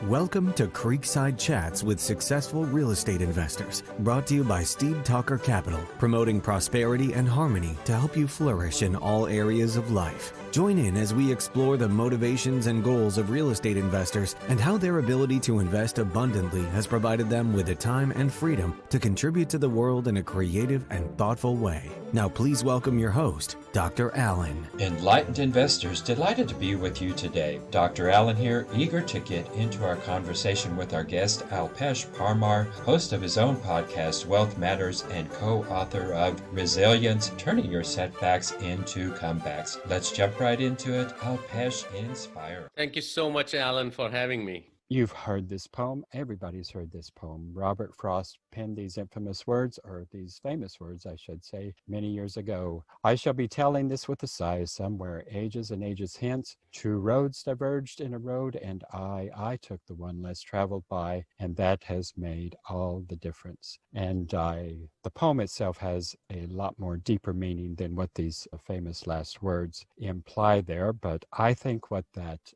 Welcome to Creekside Chats with Successful Real Estate Investors, brought to you by Steed Talker Capital, promoting prosperity and harmony to help you flourish in all areas of life. Join in as we explore the motivations and goals of real estate investors and how their ability to invest abundantly has provided them with the time and freedom to contribute to the world in a creative and thoughtful way. Now please welcome your host, Dr. Allen. Enlightened investors, delighted to be with you today. Dr. Allen here, eager to get into our conversation with our guest, Alpesh Parmar, host of his own podcast, Wealth Matters, and co-author of Resilience, Turning Your Setbacks into Comebacks. Let's jump right into it. Alpesh, inspire. Thank you so much, Alan, for having me. You've heard this poem. Everybody's heard this poem. Robert Frost penned these infamous words, or these famous words, I should say, many years ago. I shall be telling this with a sigh somewhere, ages and ages hence. Two roads diverged in a road, and I took the one less traveled by, and that has made all the difference. And the poem itself has a lot more deeper meaning than what these famous last words imply there. But I think what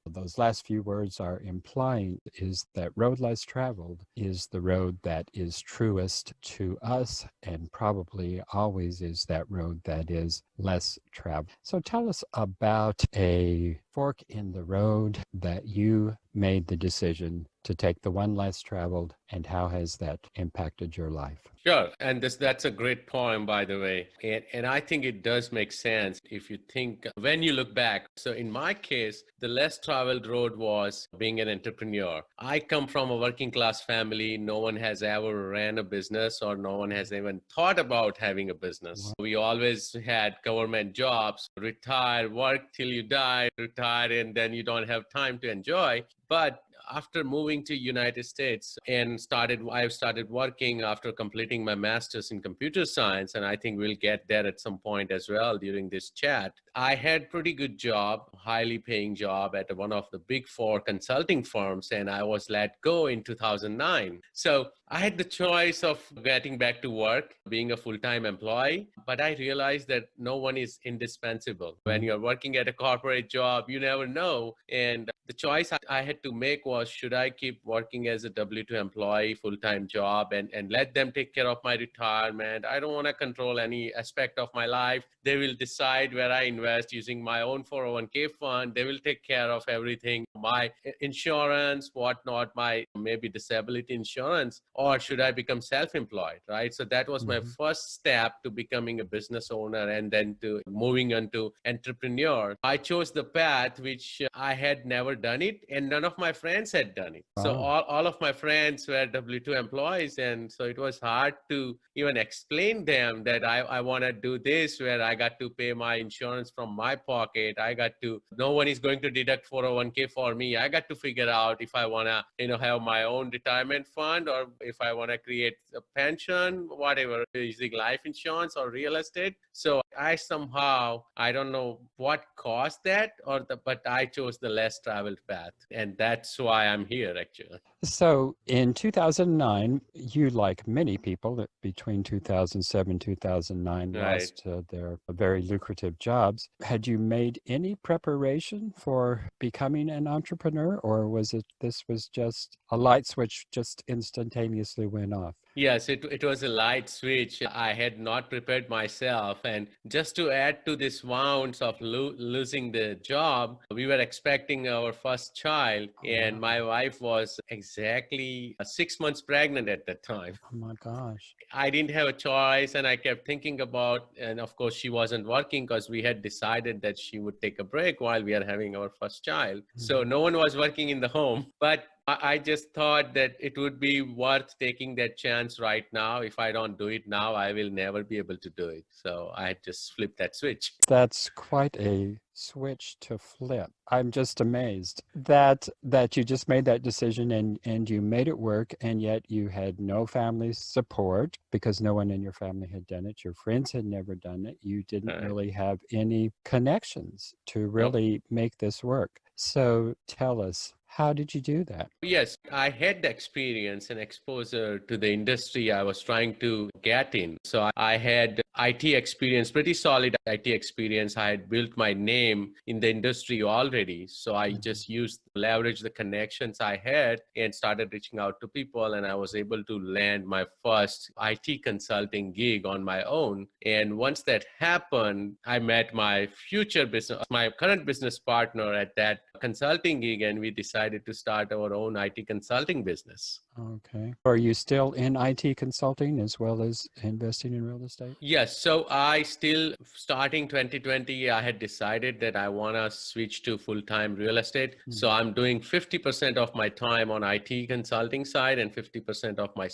those last few words are implying is that road less traveled is the road that is truest to us, and probably always is that road that is less traveled. So tell us about a fork in the road that you made the decision to take the one less traveled, and how has that impacted your life? Sure. And that's a great poem, by the way. And I think it does make sense if you think, when you look back. So in my case, the less traveled road was being an entrepreneur. I come from a working class family. No one has ever ran a business, or no one has even thought about having a business. Wow. We always had government jobs, retire, work till you die, retire, and then you don't have time to enjoy. But after moving to United States and I've started working after completing my master's in computer science, and I think we'll get there at some point as well during this chat. I had pretty good job, highly paying job at one of the big four consulting firms, and I was let go in 2009. So I had the choice of getting back to work, being a full-time employee, but I realized that no one is indispensable. When you're working at a corporate job, you never know. And the choice I had to make was, should I keep working as a W-2 employee, full-time job, and let them take care of my retirement? I don't want to control any aspect of my life. They will decide where I invest using my own 401k fund. They will take care of everything, my insurance, whatnot, my maybe disability insurance. Or should I become self-employed, right? So that was my first step to becoming a business owner, and then to moving on to entrepreneur. I chose the path which I had never done it, and none of my friends had done it. Wow. So all of my friends were W-2 employees, and so it was hard to even explain them that I want to do this, where I got to pay my insurance from my pocket. No one is going to deduct 401k for me. I got to figure out if I want to, have my own retirement fund, or if I want to create a pension, whatever, using life insurance or real estate. So I don't know what caused that, but I chose the less traveled path. And that's why I'm here, actually. So in 2009, you, like many people between 2007 and 2009, lost their very lucrative jobs. Had you made any preparation for becoming an entrepreneur, or this was just a light switch just instantaneously went off? Yes, it was a light switch. I had not prepared myself. And just to add to this wounds of losing the job, we were expecting our first child, and my wife was exactly 6 months pregnant at that time. Oh my gosh. I didn't have a choice, and I kept thinking about, and of course she wasn't working because we had decided that she would take a break while we are having our first child. So no one was working in the home, but I just thought that it would be worth taking that chance right now. If I don't do it now, I will never be able to do it. So I just flipped that switch. That's quite a switch to flip. I'm just amazed that you just made that decision and you made it work, and yet you had no family support because no one in your family had done it. Your friends had never done it. You didn't really have any connections to really make this work. So tell us, How did you do that? Yes, I had the experience and exposure to the industry I was trying to get in. So I had IT experience, pretty solid IT experience. I had built my name in the industry already. So I just used, leverage the connections I had and started reaching out to people. And I was able to land my first IT consulting gig on my own. And once that happened, I met my my current business partner at that consulting gig, and we decided to start our own IT consulting business. Okay. Are you still in IT consulting as well as investing in real estate? Yes. So I still, starting 2020, I had decided that I want to switch to full-time real estate. So I'm doing 50% of my time on IT consulting side and 50% of my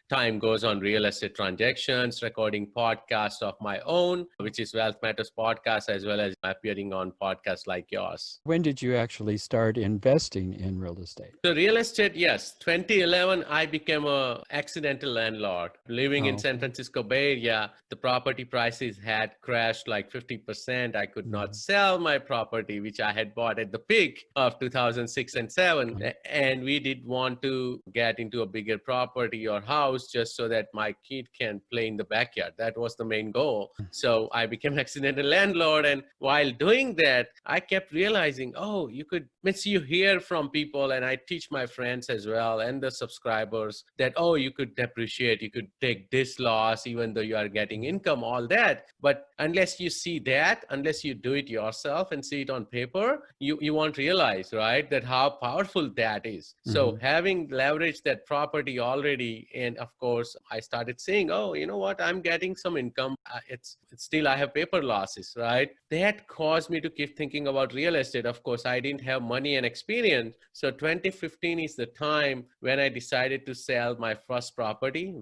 time goes on real estate transactions, recording podcasts of my own, which is Wealth Matters podcast, as well as appearing on podcasts like yours. When did you actually start investing in real estate? So real estate, yes. 2011, I became a accidental landlord. Living in San Francisco Bay Area, the property prices had crashed like 50%. I could not sell my property, which I had bought at the peak of 2006 and 7. And we did want to get into a bigger property or house just so that my kid can play in the backyard. That was the main goal. So I became accidental landlord. And while doing that, I kept realizing, oh, you could, once you hear from people, and I teach my friends as well and the subscribers that, oh, you could depreciate, you could take this loss even though you are getting income, all that. But unless you see that, unless you do it yourself and see it on paper, you won't realize, right, that how powerful that is. So having leveraged that property already, and of course, I started saying, oh, you know what, I'm getting some income. It's still, I have paper losses, right? That caused me to keep thinking about real estate. Of course, I didn't have money and experience. So 2015 is the time when I decided to sell my first property,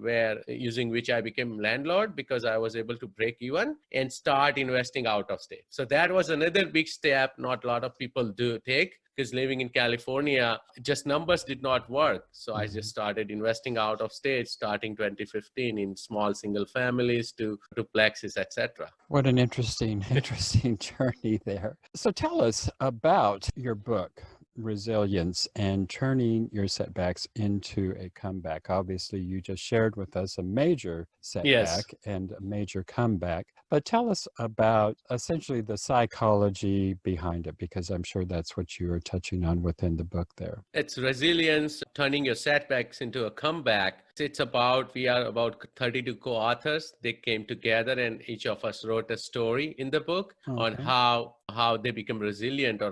using which I became landlord, because I was able to break even and start investing out of state. So that was another big step not a lot of people do take, because living in California, just numbers did not work. So I just started investing out of state starting 2015 in small single families to duplexes, etc. What an interesting journey there. So tell us about your book, Resilience, and turning your setbacks into a comeback. Obviously, you just shared with us a major setback and a major comeback, but tell us about essentially the psychology behind it, because I'm sure that's what you are touching on within the book there. It's resilience, turning your setbacks into a comeback. We are about 32 co-authors. They came together and each of us wrote a story in the book on how they become resilient, or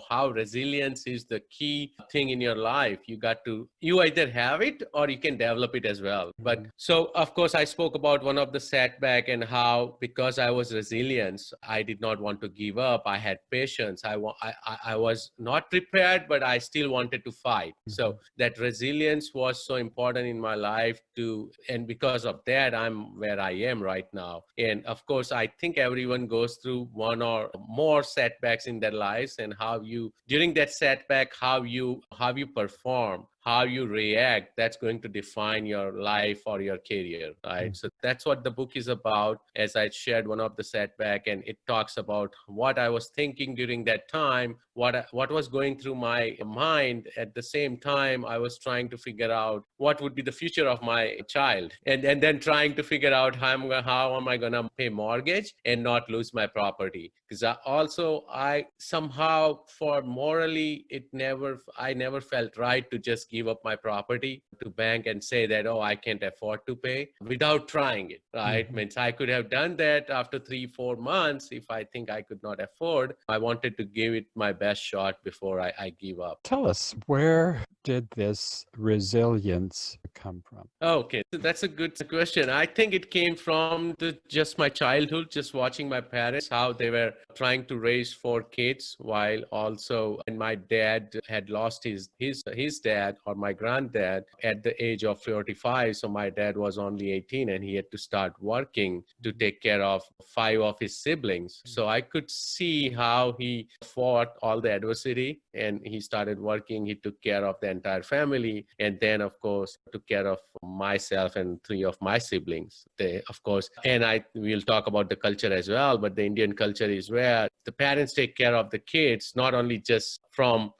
how resilience is the key thing in your life. You either have it or you can develop it as well. But so of course I spoke about one of the setback and how, because I was resilient, I did not want to give up. I had patience. I was not prepared, but I still wanted to fight. So that resilience was so important in my life and because of that, I'm where I am right now. And of course, I think everyone goes through one or more setbacks in their lives, and during that setback, how you perform, how you react, that's going to define your life or your career, right? So that's what the book is about. As I shared one of the setback, and it talks about what I was thinking during that time, what was going through my mind. At the same time, I was trying to figure out what would be the future of my child, and then trying to figure out how am I going to pay mortgage and not lose my property. Because I somehow, for morally, I never felt right to just give up my property to bank and say that, oh, I can't afford to pay without trying it, right? Means I could have done that after 3-4 months if I think I could not afford. I wanted to give it my best shot before I give up. Tell us, where did this resilience come from? Okay, so that's a good question. I think it came from just my childhood, just watching my parents, how they were trying to raise 4 kids, while also, and my dad had lost his dad, or my granddad, at the age of 45. So my dad was only 18 and he had to start working to take care of 5 of his siblings. So I could see how he fought all the adversity, and he started working. He took care of the entire family, and then of course took care of myself and 3 of my siblings. Of course, and we'll talk about the culture as well, but the Indian culture is where the parents take care of the kids, not only just from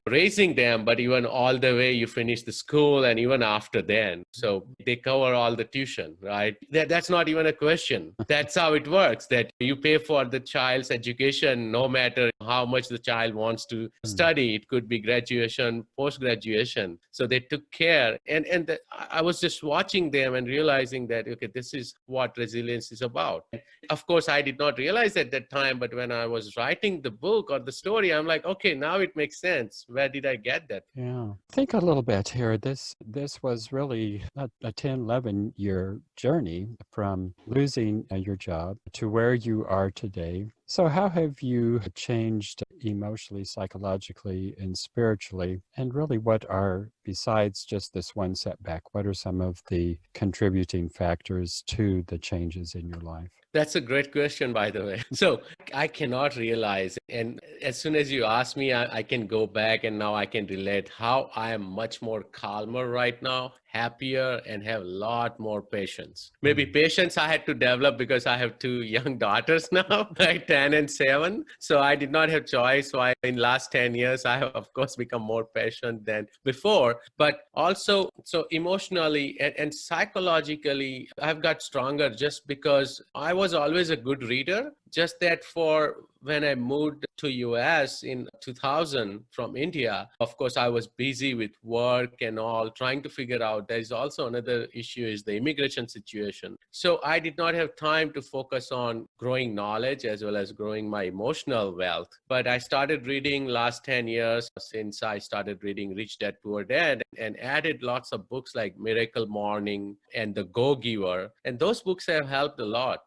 raising them, but even all the way you finish the school and even after then. So they cover all the tuition, right? That's not even a question. That's how it works, that you pay for the child's education no matter how much the child wants to study. It could be graduation, post-graduation. So they took care. And I was just watching them and realizing that, okay, this is what resilience is about. Of course, I did not realize at that time, but when I was writing the book or the story, I'm like, okay, now it makes sense. Where did I get that? Yeah. Think a little bit here. This was really a 10, 11-year journey from losing your job to where you are today. So how have you changed emotionally, psychologically, and spiritually? And really, what are, besides just this one setback, what are some of the contributing factors to the changes in your life? That's a great question, by the way. So I cannot realize, and as soon as you ask me, I can go back and now I can relate how I am much more calmer right now, happier, and have a lot more patience. Maybe patience I had to develop because I have two young daughters now, right, 10 and 7. So I did not have choice. So in last 10 years, I have, of course, become more patient than before. But also, so emotionally and psychologically, I've got stronger just because I was always a good reader. Just that for when I moved to US in 2000 from India, of course, I was busy with work and all, trying to figure out. There is also another issue is the immigration situation. So I did not have time to focus on growing knowledge as well as growing my emotional wealth. But I started reading last 10 years since I started reading Rich Dad Poor Dad and added lots of books like Miracle Morning and The Go-Giver. And those books have helped a lot.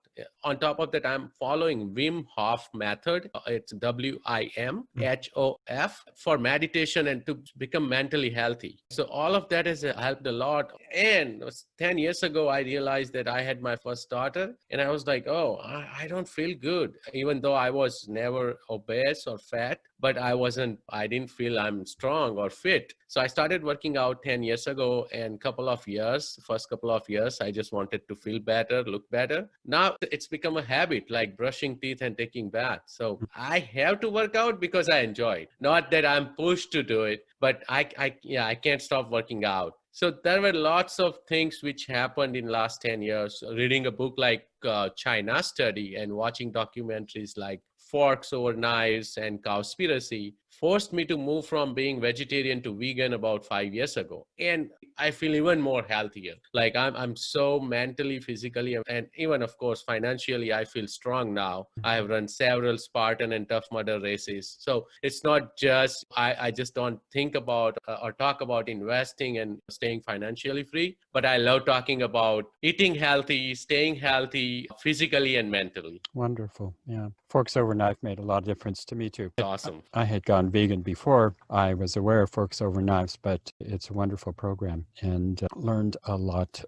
On top of that, I'm following Wim Hof method. It's WIMHOF for meditation and to become mentally healthy. So all of that has helped a lot. And 10 years ago, I realized that I had my first daughter and I was like, oh, I don't feel good. Even though I was never obese or fat, but I didn't feel I'm strong or fit. So I started working out 10 years ago and first couple of years, I just wanted to feel better, look better. Now it's become a habit, like brushing teeth and taking baths. So I have to work out because I enjoy it. Not that I'm pushed to do it, but I can't stop working out. So there were lots of things which happened in last 10 years. Reading a book like China Study and watching documentaries like Forks Over Knives and Cowspiracy forced me to move from being vegetarian to vegan about 5 years ago. And I feel even more healthier. Like I'm so mentally, physically, and even of course, financially, I feel strong now. I have run several Spartan and Tough Mudder races. So it's not just, I just don't think about or talk about investing and staying financially free, but I love talking about eating healthy, staying healthy, physically and mentally. Wonderful. Yeah. Forks Over Knife made a lot of difference to me too. Awesome. I had gone vegan before I was aware of Forks Over Knives, but it's a wonderful program and learned a lot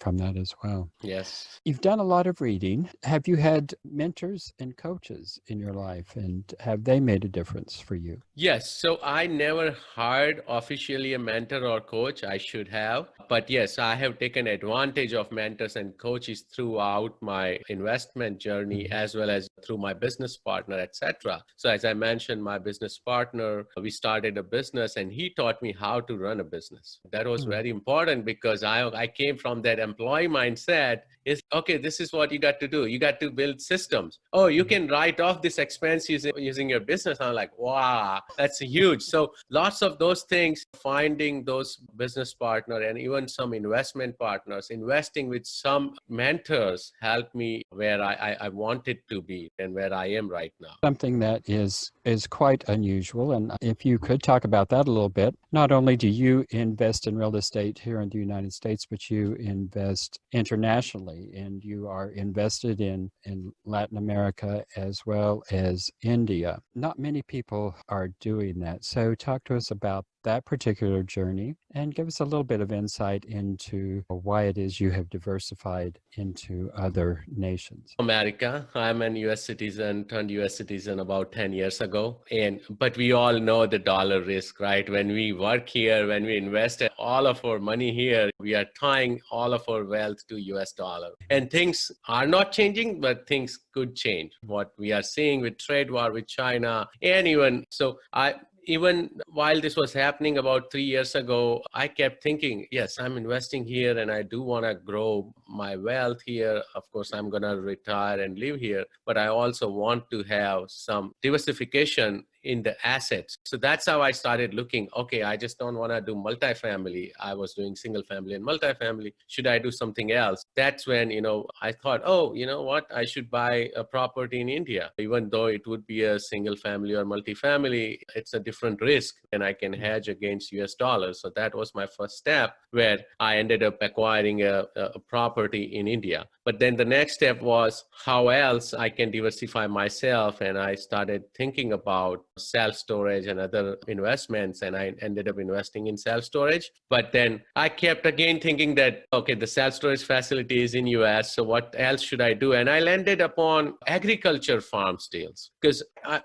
from that as well. Yes. You've done a lot of reading. Have you had mentors and coaches in your life, and have they made a difference for you? Yes. So I never hired officially a mentor or coach. I should have. But yes, I have taken advantage of mentors and coaches throughout my investment journey as well as through my business partner, etc. So as I mentioned, my business partner, we started a business and he taught me how to run a business. That was very important because I came from that employee mindset. Is okay, this is what you got to do. You got to build systems. Oh, you can write off this expense using your business. I'm like, wow, that's huge. So lots of those things, finding those business partner and even some investment partners, investing with some mentors helped me where I wanted to be and where I am right now. Something that is quite unusual. And if you could talk about that a little bit, not only do you invest in real estate here in the United States, but you invest internationally and you are invested in Latin America as well as India. Not many people are doing that. So talk to us about that particular journey and give us a little bit of insight into why it is you have diversified into other nations. America. I'm an US citizen, turned US citizen about 10 years ago. But we all know the dollar risk, right? When we work here, when we invest all of our money here, we are tying all of our wealth to US dollar. And things are not changing, but things could change. What we are seeing with trade war with China and even so even while this was happening about 3 years ago, I kept thinking, yes, I'm investing here and I do want to grow my wealth here. Of course, I'm going to retire and live here, but I also want to have some diversification in the assets. So that's how I started looking. Okay, I just don't want to do multifamily. I was doing single family and multifamily. Should I do something else? That's when, I thought, oh, you know what? I should buy a property in India. Even though it would be a single family or multifamily, it's a different risk and I can hedge against US dollars. So that was my first step, where I ended up acquiring a property in India. But then the next step was how else I can diversify myself. And I started thinking about self-storage and other investments, and I ended up investing in self-storage. But then I kept again thinking that, okay, the self-storage facility is in US, so what else should I do? And I landed upon agriculture farm deals,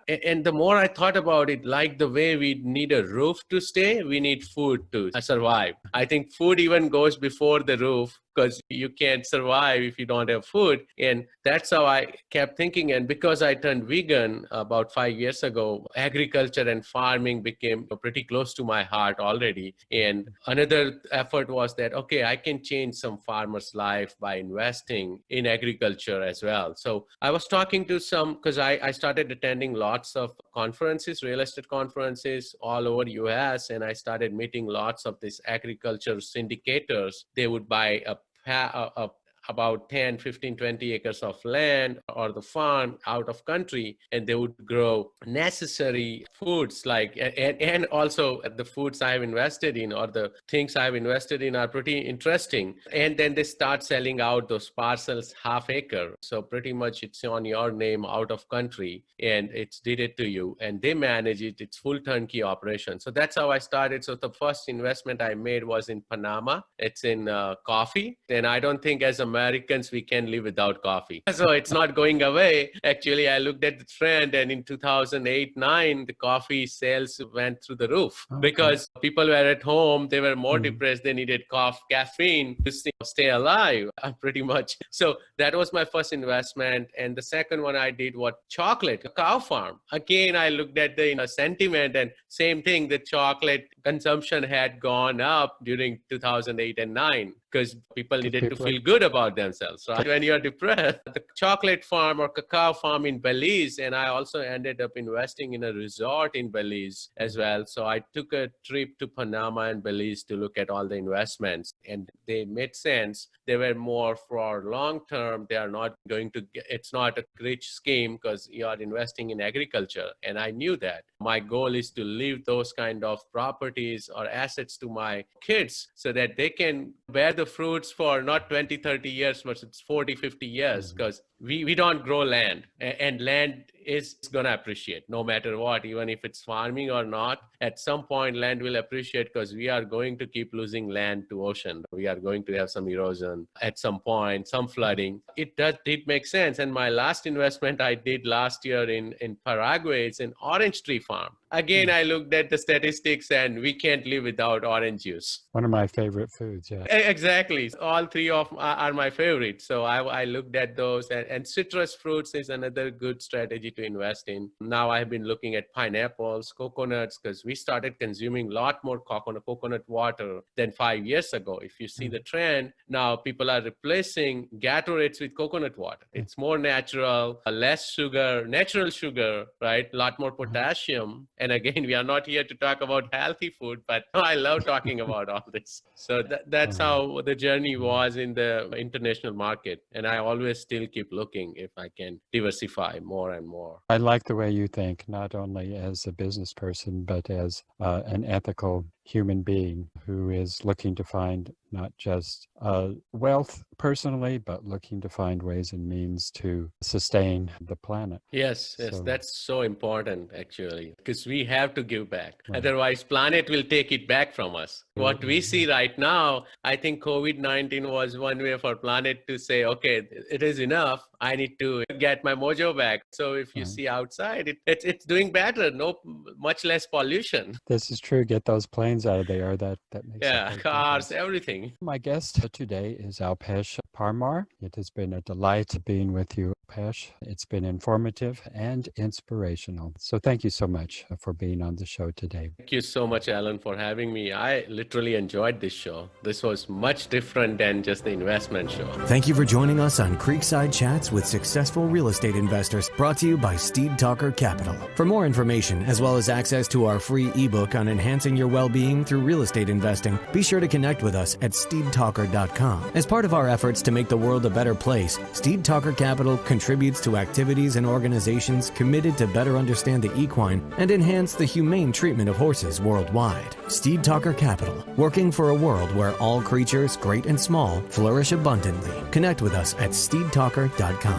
and the more I thought about it, like the way we need a roof to stay, we need food to survive. I think food even goes before the roof, because you can't survive if you don't have food. And that's how I kept thinking. And because I turned vegan about 5 years ago, agriculture and farming became pretty close to my heart already. And another effort was that, okay, I can change some farmer's life by investing in agriculture as well. So I was talking to some, because I started attending lots of conferences, real estate conferences all over US, and I started meeting lots of these agriculture syndicators. They would buy about 10, 15, 20 acres of land or the farm out of country, and they would grow necessary foods and also the foods I've invested in or the things I've invested in are pretty interesting. And then they start selling out those parcels half acre. So pretty much it's on your name out of country and it's deeded to you and they manage it. It's full turnkey operation. So that's how I started. So the first investment I made was in Panama. It's in coffee. And I don't think as Americans, we can live without coffee. So it's not going away. Actually, I looked at the trend and in 2008-9, the coffee sales went through the roof because people were at home. They were more depressed. They needed caffeine to stay alive, pretty much. So that was my first investment. And the second one I did was chocolate, a cow farm. Again, I looked at the sentiment and same thing, the chocolate consumption had gone up during 2008 and 9 because people needed to feel good about themselves. Right? When you're depressed, the chocolate farm or cacao farm in Belize, and I also ended up investing in a resort in Belize as well. So I took a trip to Panama and Belize to look at all the investments, and they made sense. They were more for long term. They are not going to get, it's not a rich scheme because you are investing in agriculture. And I knew that. My goal is to leave those kind of properties or assets to my kids so that they can bear the fruits for not 20, 30 years, but it's 40, 50 years because we don't grow land, and land is going to appreciate no matter what, even if it's farming or not. At some point, land will appreciate because we are going to keep losing land to ocean. We are going to have some erosion at some point, some flooding. It did make sense. And my last investment I did last year in Paraguay, it's an orange tree farm. Again, I looked at the statistics and we can't live without orange juice. One of my favorite foods, yeah. Exactly. All three of are my favorites. So I looked at those, and citrus fruits is another good strategy to invest in. Now I've been looking at pineapples, coconuts, because we started consuming a lot more coconut water than 5 years ago. If you see the trend, now people are replacing Gatorades with coconut water. It's more natural, less sugar, natural sugar, right? A lot more potassium. And again, we are not here to talk about healthy food, but I love talking about all this. So that's how the journey was in the international market. And I always still keep looking if I can diversify more and more. I like the way you think, not only as a business person, but as an ethical human being who is looking to find not just wealth personally, but looking to find ways and means to sustain the planet. Yes, that's so important actually, because we have to give back. Right. Otherwise, planet will take it back from us. What we see right now, I think COVID-19 was one way for planet to say, okay, it is enough. I need to get my mojo back. So if you see outside, it's doing better, much less pollution. This is true. Get those planes planes out of the air. That makes a Yeah, big cars, difference. everything. My guest today is Alpesh Parmar. It has been a delight being with you, Alpesh. It's been informative and inspirational. So thank you so much for being on the show today. Thank you so much, Alan, for having me. I literally enjoyed this show. This was much different than just the investment show. Thank you for joining us on Creekside Chats with Successful Real Estate Investors, brought to you by Steed Talker Capital. For more information, as well as access to our free ebook on enhancing your well-being through real estate investing, be sure to connect with us at steedtalker.com. As part of our efforts to make the world a better place, Steed Talker Capital contributes to activities and organizations committed to better understand the equine and enhance the humane treatment of horses worldwide. Steed Talker Capital, working for a world where all creatures, great and small, flourish abundantly. Connect with us at steedtalker.com.